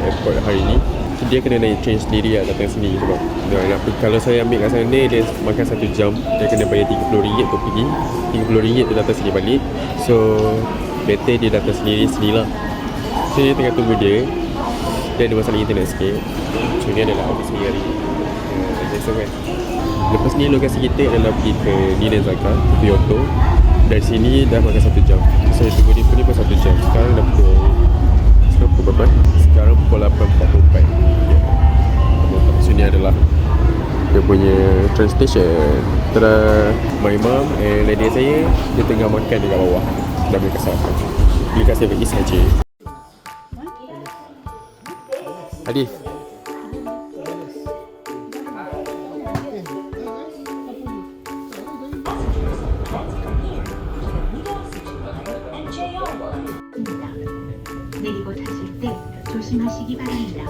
airport hari ni. So, dia kena naik train sendiri lah datang sini sebab kalau saya ambil kat sana dia makan 1 jam. Dia kena bayar RM30 untuk pergi, RM30 untuk datang sini balik. So better dia datang sendiri lah. So dia tengah tunggu dia. Dia ada masalah internet sikit. So ni adalah habis hari ni. So kan, lepas ni lokasi kita adalah pergi ke Nina Zaka, Kyoto. Dari sini dah makan 1 jam. Saya tunggu dia pun 1 jam. Sekarang dah pukul berapa? Sekarang pukul 8.44. So ni adalah dia punya train station. Tada. My mom and lady saya, dia tengah makan dekat bawah. Dah boleh kesalahan. Beli kat 7 saja. Adif. 내리고 타실 때 조심하시기 바랍니다.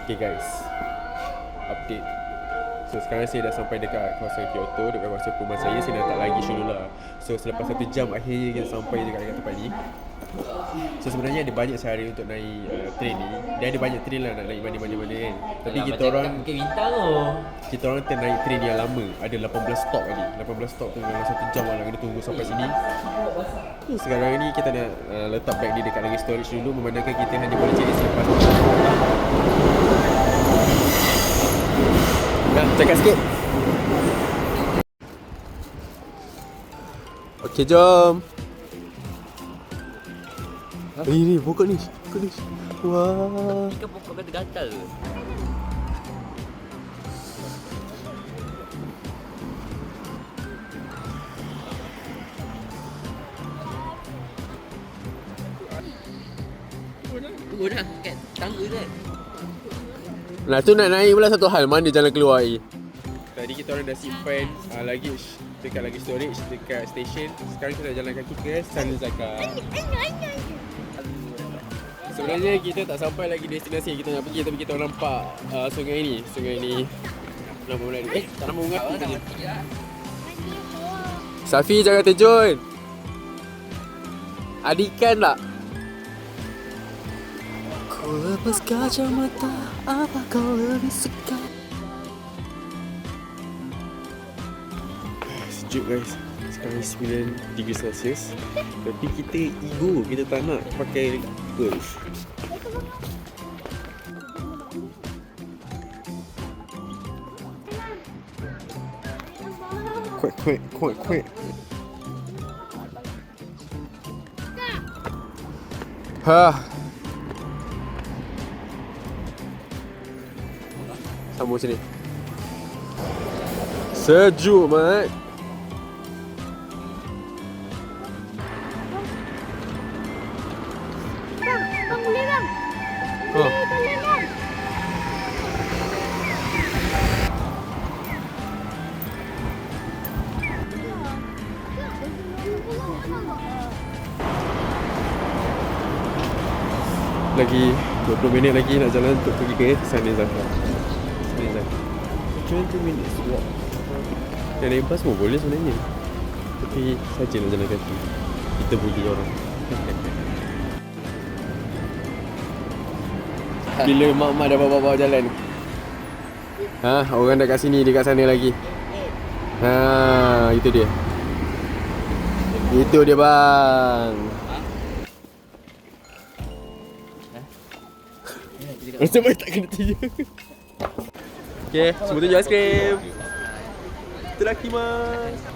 Okay guys, update. So sekarang saya dah sampai dekat kawasan Kyoto, dekat kawasan rumah saya. Saya dah tak lagi dulu lah. So selepas 1 jam akhirnya kita sampai dekat tempat ni. So sebenarnya ada banyak cara untuk naik train ni. Dia ada banyak train lah nak naik mana-mana kan. Tapi kita orang Bukit Bintang tu. kita orang ternaik train yang lama. Ada 18 stop tadi. 18 stop tu dalam 1 jam lah kena tunggu sampai sini. Sekarang ni kita nak letak bag ni dekat lagi storage dulu, memandangkan kita hanya boleh jadi selepas Nah, cakap sikit. Okey, jom. Ni, pokok ni. Wah. Ikan pokok gatal-gatal ke? Tunggu dah kat tangga tu kan? Nah, tu nak naik pula satu hal. Mana jalan keluar ni? Tadi kita orang dah simpan luggage dekat lagi storage dekat station. Sekarang kita nak jalan kaki ke San Zaka. Sebenarnya kita tak sampai lagi destinasi kita nak pergi, tapi kita orang nampak sungai ni. Sungai ni nama pula ni. Tak nama mengerti saja. Safi, jangan terjun. Ada ikan tak? Ku lepas kacamata, apa kau lebih suka? Sejuk guys. Sekarang 9 degree Celsius. Tapi kita ego, kita tak nak pakai golf. Kuat. Sambung sini. Sejuk, mat. Bang, boleh bang? Oh. Boleh bang? Lagi 20 minit lagi nak jalan untuk pergi ke San Zaka. 20 minutes walk. Dan naik bas pun boleh sebenarnya. Tapi saja nak jalan kaki. Kita bully orang. Bila mak-mak dah bawa-bawa jalan. Orang dekat sini, dekat sana lagi. Itu dia. Itu dia bang. Macam mana tak kena tiga. Okay, semua tu jual aiskrim. Itadakimasu.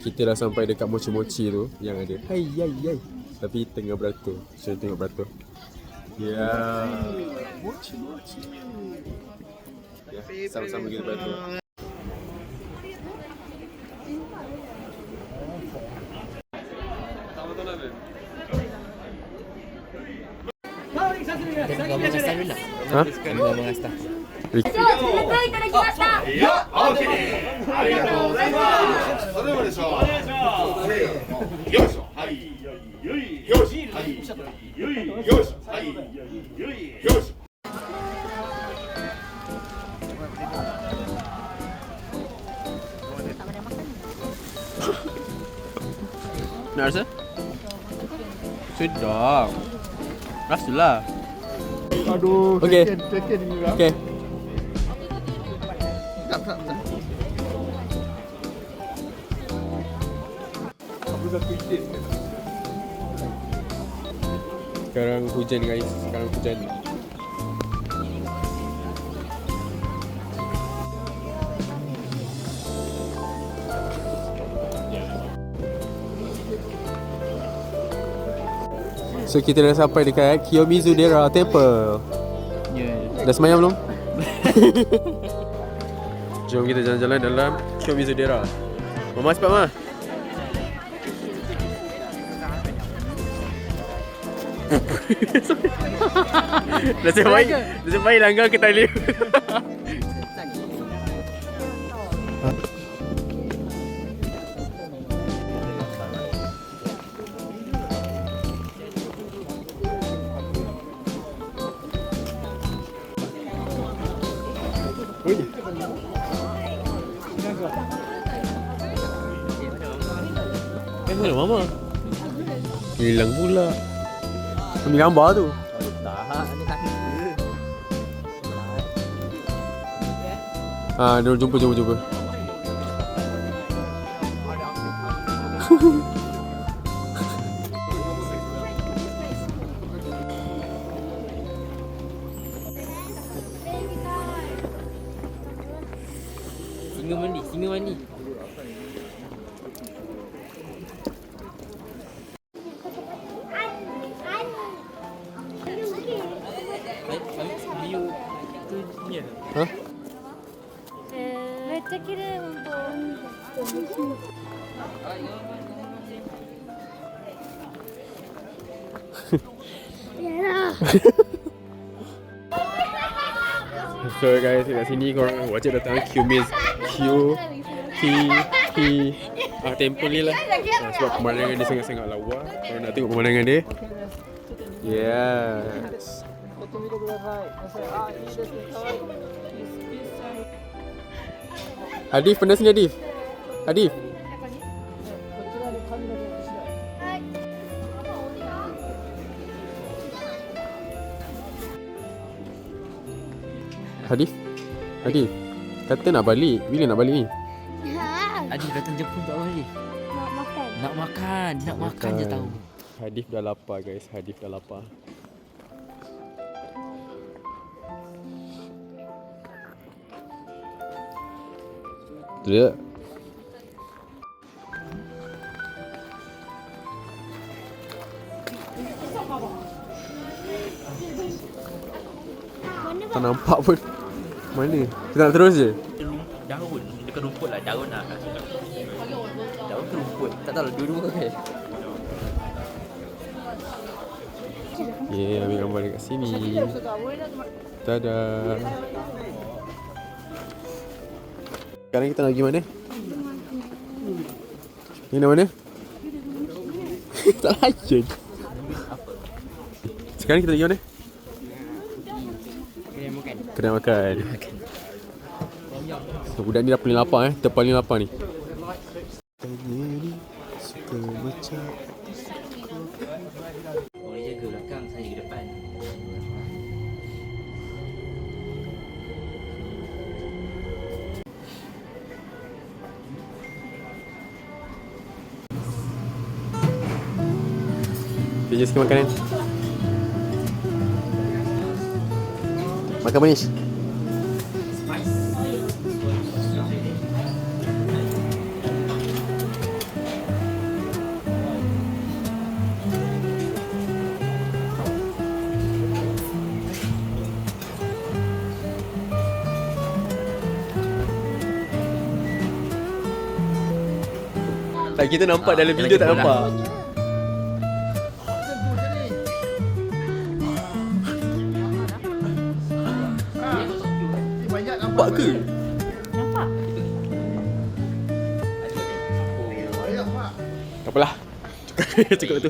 Kita dah sampai dekat mochi-mochi tu yang ada hai. Tapi tengah beratur. Saya tengok beratur. Ya, mochi-mochi. Ya, sama-sama kita beratur. Tengok dengan staff dulu lah. Ha? Tengok dengan staff. Itadakimasu. よいしょはいよいよいよしはいよいよしはいよいよし Nak rasa? Sedap. Rasalah. Aduh, Okey. second juga. Okay. Sekarang hujan guys. Sekarang hujan. So kita dah sampai dekat Kiyomizu-dera Temple. Ya. Dah semayang belum? Jom kita jalan-jalan dalam Kiyomizu-dera. Mama cepat Ma. Nasib baik langgar ke tali. Ui. Mana Mama? Hilang pula. Ambil gambar tu. Tak, ni kaki dia. Jumpa. Singa mandi. View tu ni. Hah? Mereka kira untuk So guys, kat sini korang wajib datang Temple ni lah. Sebab pemandangan dia sangat-sangat lawa. Korang nak tengok pemandangan dia. Yes. Adif, pernah sini Adif? Adif? Adif, kata nak balik. Bila nak balik ni? Adif datang jemput tak balik. nak makan. Nak makan je tahu. Hadif dah lapar guys, Hadif dah lapar. Tu dia. Tak nampak pun. Mana? Kita nak terus je? Daun. Dekat rumput lah. Daun lah. Daun ke rumput? Tak tahu lah. Dua-dua ke. Okay, ambil gambar dekat sini. Tada. Sekarang kita nak pergi mana? Ni nak mana? Tak layan. Sekarang kita nak pergi mana? Kedai makan. So, budak ni dah paling lapar terpaling lapar ni. Suka macam Orang jaga belakang, saya ke depan. Okay, jom sikit makanan. Makan manis. Tak, kita nampak dalam video tak nampak. Nampak ke? nampak. Tak apalah. Cukup tu.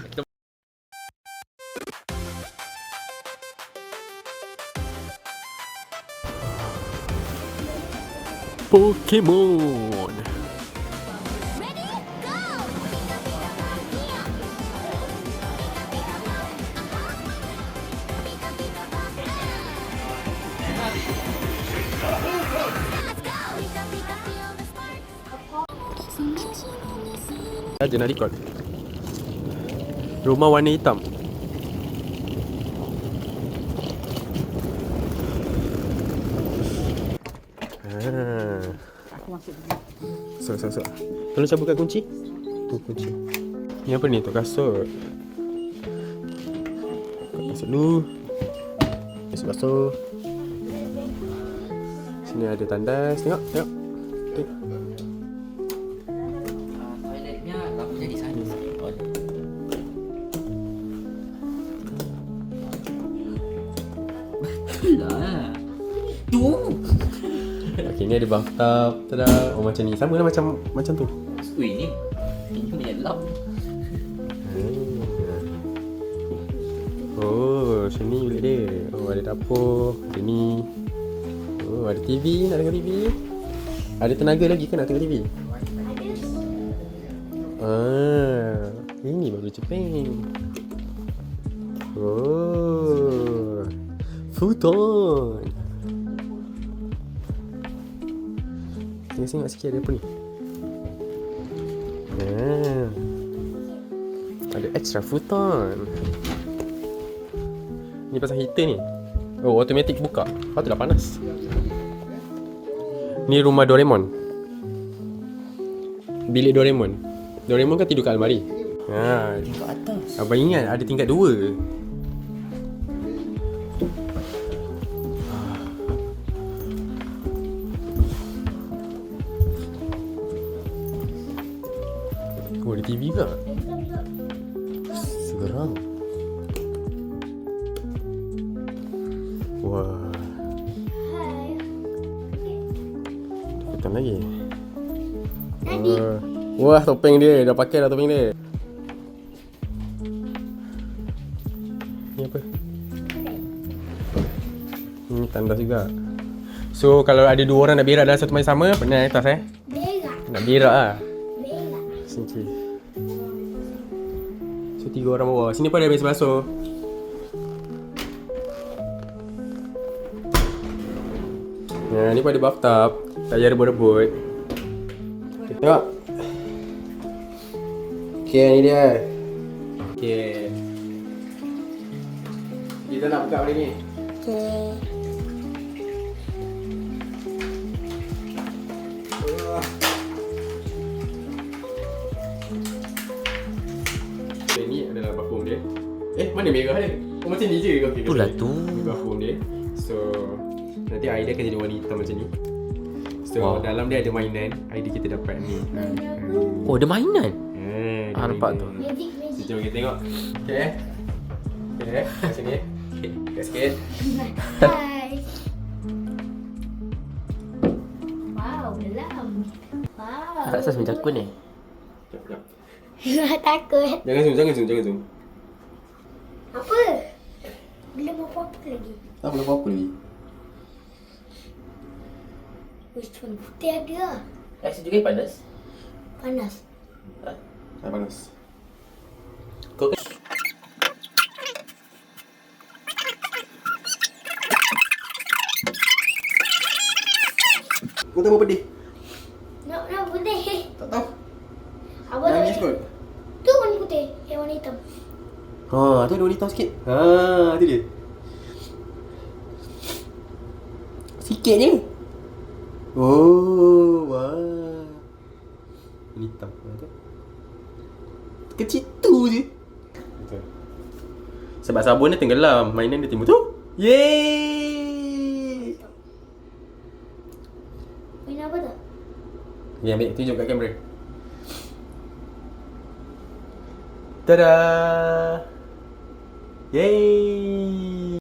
Pokemon. Aja nak record. Rumah warna hitam. So. Tolong cabutkan kunci. Tu kunci. Ni apa ni? Tok kasut. Tok kasut dulu. Kasut. Sini ada tandas. Tengok. Toiletnya lampunya di sana. Betul lah. Tu. Okay, ni ada bathtub. Tada. Oh, macam ni. Sama lah macam tu. Ui, ni punya lap. Oh, macam ni bilik dia. Oh, ada dapur. Ada ni. Oh, ada TV. Nak tengok TV. Ada tenaga lagi ke nak tengok TV? Ini baru cepeng. Oh, futon. Tengok sikit ada apa ni. Ada extra futon. Ni pasal heater ni. Oh, automatic buka. Patutlah panas. Ni rumah Doraemon. Bilik Doraemon. Doraemon kan tidur kat almari. Kat atas. Abang ingat ada tingkat 2. Oh, ada TV ke? Seram. Wah. Deketan lagi. Wah, topeng dia. Dah pakai dah topeng dia. Ni apa? Ni tandas juga. So, kalau ada 2 orang nak berak dalam satu tempat sama, pernah atas Berak. Nak berak lah. Berak. Sini. So, 3 orang bawah. Sini pun ada biasa basuh. Ni pun ada bathtub. Tak payah rebut-rebut. Tengok. Okay, ni dia. Okay. Kita nak buka balik ni. Okay. Okay, ni adalah bathroom dia. Mana merah dia? Oh, macam ni je. Okay, Itulah tu. Ni bathroom dia. So, nanti air dia akan jadi warna hitam macam ni. So, Wow. dalam dia ada mainan. Air kita dapat ni. Oh, ada mainan. Dia nampak tu. mainan. So, jom kita tengok. Okay. Okay, kat sini. Kat sikit. Hai. Wow, dalam. Wow. Tak rasa macam aku ni. Sekejap. Takut. Jangan zoom. Apa? Belum apa-apa lagi. Tak boleh apa-apa lagi. Wish cuma putih ada lah. Rasa juga panas. Panas. Tak panas. Kau kan Kau tahu apa pedih? Nak putih. Tak tahu. Abang Nangis kot. tu warna putih. Yang warna hitam. Tu ada warna hitam sikit. Tu dia. Sikit je. Oh, wah. Warna hitam. Tu. Kecil tu je. Betul. Sebab sabun dia tenggelam, mainan dia timbul tu. Yeay! Main apa tu? Ni ambil tunjuk kat kamera. Tada! Yeay!